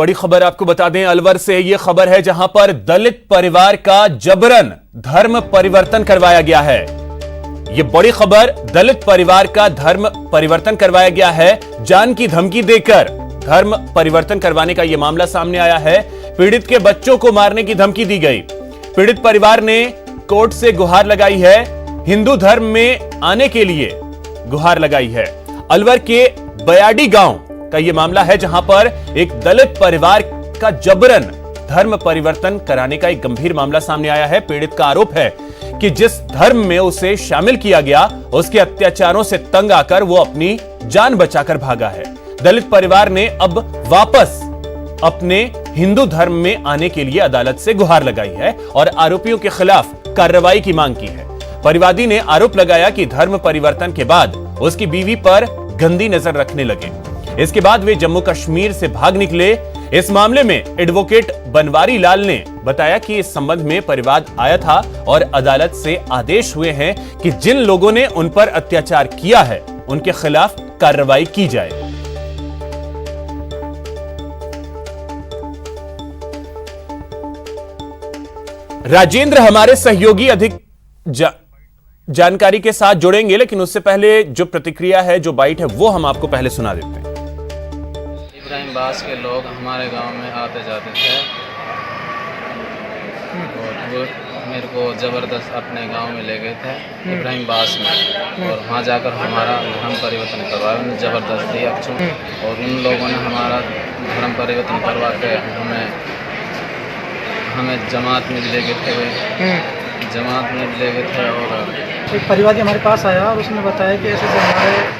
बड़ी खबर आपको बता दें अलवर से। ये खबर है जहां पर दलित परिवार का जबरन धर्म परिवर्तन करवाया गया है। ये बड़ी खबर, दलित परिवार का धर्म परिवर्तन करवाया गया है। जान की धमकी देकर धर्म परिवर्तन करवाने का यह मामला सामने आया है। पीड़ित के बच्चों को मारने की धमकी दी गई। पीड़ित परिवार ने कोर्ट से गुहार लगाई है, हिंदू धर्म में आने के लिए गुहार लगाई है। अलवर के बयाडी गांव का यह मामला है जहां पर एक दलित परिवार का जबरन धर्म परिवर्तन कराने का एक गंभीर मामला सामने आया है। पीड़ित का आरोप है कि जिस धर्म में उसे शामिल किया गया उसके अत्याचारों से तंग आकर वो अपनी जान बचाकर भागा है। दलित परिवार ने अब वापस अपने हिंदू धर्म में आने के लिए अदालत से गुहार लगाई है और आरोपियों के खिलाफ कार्रवाई की मांग की है। परिवादी ने आरोप लगाया कि धर्म परिवर्तन के बाद उसकी बीवी पर गंदी नजर रखने लगे। इसके बाद वे जम्मू कश्मीर से भाग निकले। इस मामले में एडवोकेट बनवारी लाल ने बताया कि इस संबंध में परिवाद आया था और अदालत से आदेश हुए हैं कि जिन लोगों ने उन पर अत्याचार किया है उनके खिलाफ कार्रवाई की जाए। राजेंद्र हमारे सहयोगी अधिक जानकारी के साथ जुड़ेंगे, लेकिन उससे पहले जो प्रतिक्रिया है, जो बाइट है, वो हम आपको पहले सुना देते हैं। इब्राहिम बास के लोग हमारे गांव में आते जाते थे और वो मेरे को ज़बरदस्त अपने गांव में ले गए थे इब्राहिम बास में, और वहाँ जाकर हमारा धर्म परिवर्तन करवाया उन्होंने ज़बरदस्ती और उन लोगों ने हमारा धर्म परिवर्तन करवा के हमें जमात में ले गए थे। जमात में ले गए थे और एक परिवादी हमारे पास आया और उसने बताया कि ऐसे हमारे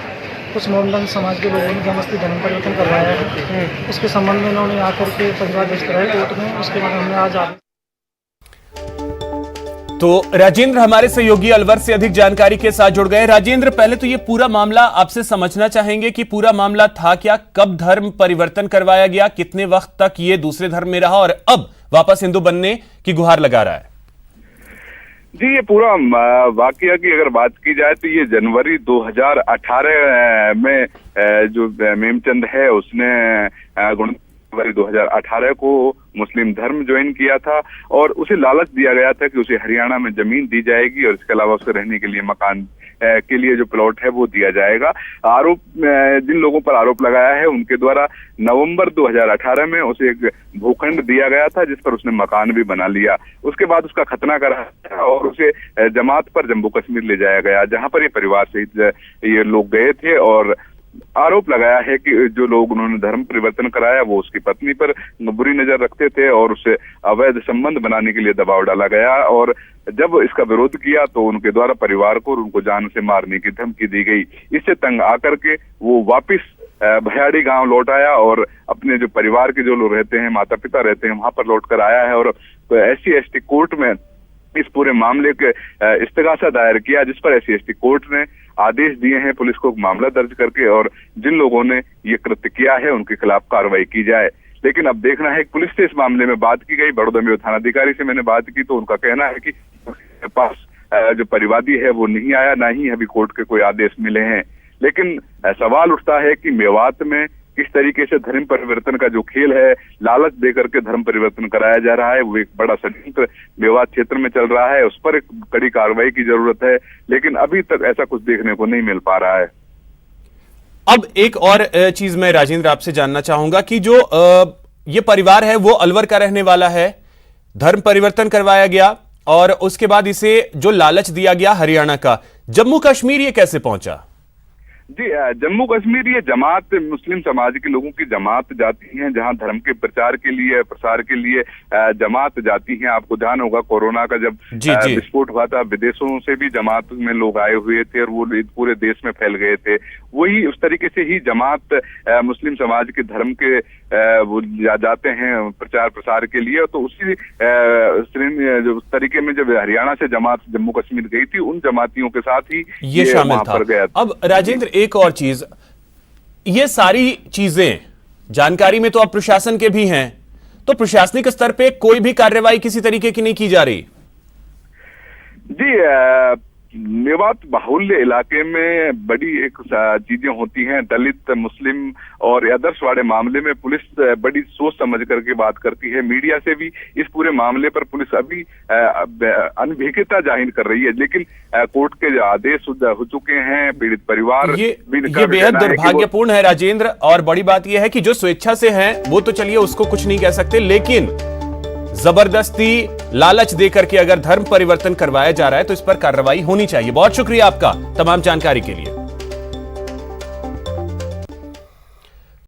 कुछ मोमडन समाज के लोगों ने जबरदस्ती धर्म परिवर्तन करवाया है। उसके संबंध में उन्होंने आकर के परिवार दर्ज कराया कोर्ट में। उसके बाद हमने आज तो राजेंद्र हमारे सहयोगी अलवर से अधिक जानकारी के साथ जुड़ गए। राजेंद्र, पहले तो ये पूरा मामला आपसे समझना चाहेंगे कि पूरा मामला था क्या, कब धर्म परिवर्तन करवाया गया, कितने वक्त तक ये दूसरे धर्म में रहा और अब वापस हिंदू बनने की गुहार लगा रहा है? जी, ये पूरा वाकया की अगर बात की जाए तो ये जनवरी 2018 में जो मेमचंद है उसने जनवरी 2018 को मुस्लिम धर्म ज्वाइन किया था और उसे लालच दिया गया था कि उसे हरियाणा में जमीन दी जाएगी और इसके अलावा उसे रहने के लिए मकान के लिए जो प्लॉट है वो दिया जाएगा। आरोप जिन लोगों पर आरोप लगाया है उनके द्वारा नवंबर 2018 में उसे एक भूखंड दिया गया था जिस पर उसने मकान भी बना लिया। उसके बाद उसका खतना करा और उसे जमात पर जम्मू कश्मीर ले जाया गया जहां पर ये परिवार सहित ये लोग गए थे और आरोप लगाया है कि जो लोग उन्होंने धर्म परिवर्तन कराया वो उसकी पत्नी पर बुरी नजर रखते थे और उसे अवैध संबंध बनाने के लिए दबाव डाला गया और जब इसका विरोध किया तो उनके द्वारा परिवार को और उनको जान से मारने की धमकी दी गई। इससे तंग आकर के वो वापिस भयाड़ी गांव लौट आया और अपने जो परिवार के जो लोग रहते हैं, माता पिता रहते हैं, वहां पर लौट कर आया है और SC/ST कोर्ट में इस पूरे मामले के इस्तगासा दायर किया जिस पर SC/ST कोर्ट ने आदेश दिए हैं पुलिस को मामला दर्ज करके और जिन लोगों ने ये कृत्य किया है उनके खिलाफ कार्रवाई की जाए। लेकिन अब देखना है, पुलिस से इस मामले में बात की गई, बड़ौदा में थानाधिकारी से मैंने बात की तो उनका कहना है कि पास जो परिवादी है वो नहीं आया, ना ही अभी कोर्ट के कोई आदेश मिले हैं। लेकिन सवाल उठता है कि मेवात में किस तरीके से धर्म परिवर्तन का जो खेल है, लालच देकर के धर्म परिवर्तन कराया जा रहा है, वो एक बड़ा षड्यंत्र मेवात क्षेत्र में चल रहा है। उस पर एक कड़ी कार्रवाई की जरूरत है, लेकिन अभी तक ऐसा कुछ देखने को नहीं मिल पा रहा है। अब एक और चीज मैं राजेंद्र आपसे जानना चाहूंगा कि जो ये परिवार है वो अलवर का रहने वाला है, धर्म परिवर्तन करवाया गया और उसके बाद इसे जो लालच दिया गया हरियाणा का, जम्मू कश्मीर ये कैसे पहुंचा? जी, जम्मू कश्मीर ये जमात मुस्लिम समाज के लोगों की जमात जाती हैं जहां धर्म के प्रचार के लिए, प्रसार के लिए जमात जाती हैं। आपको ध्यान होगा कोरोना का जब विस्फोट हुआ था, विदेशों से भी जमात में लोग आए हुए थे और वो पूरे देश में फैल गए थे। वही उस तरीके से ही जमात मुस्लिम समाज के धर्म के वो जाते हैं प्रचार प्रसार के लिए। तो उसी जो उस तरीके में जब हरियाणा से जमात जम्मू कश्मीर गई थी उन जमातियों के साथ ही ये शामिल था। अब राजेंद्र एक और चीज, ये सारी चीजें जानकारी में तो अब प्रशासन के भी हैं, तो प्रशासनिक स्तर पे कोई भी कार्रवाई किसी तरीके की नहीं की जा रही? जी, मेवात बाहुल्य इलाके में बड़ी एक चीजें होती हैं। दलित, मुस्लिम और आदर्शवाड़े मामले में पुलिस बड़ी सोच समझ करके बात करती है। मीडिया से भी इस पूरे मामले पर पुलिस अभी अनभिज्ञता जाहिर कर रही है, लेकिन कोर्ट के आदेश हो चुके हैं। पीड़ित परिवार ये बेहद दुर्भाग्यपूर्ण है राजेंद्र, और बड़ी बात यह है कि जो स्वेच्छा से हैं वो तो चलिए उसको कुछ नहीं कह सकते, लेकिन जबरदस्ती लालच देकर के अगर धर्म परिवर्तन करवाया जा रहा है तो इस पर कार्रवाई होनी चाहिए। बहुत शुक्रिया आपका तमाम जानकारी के लिए।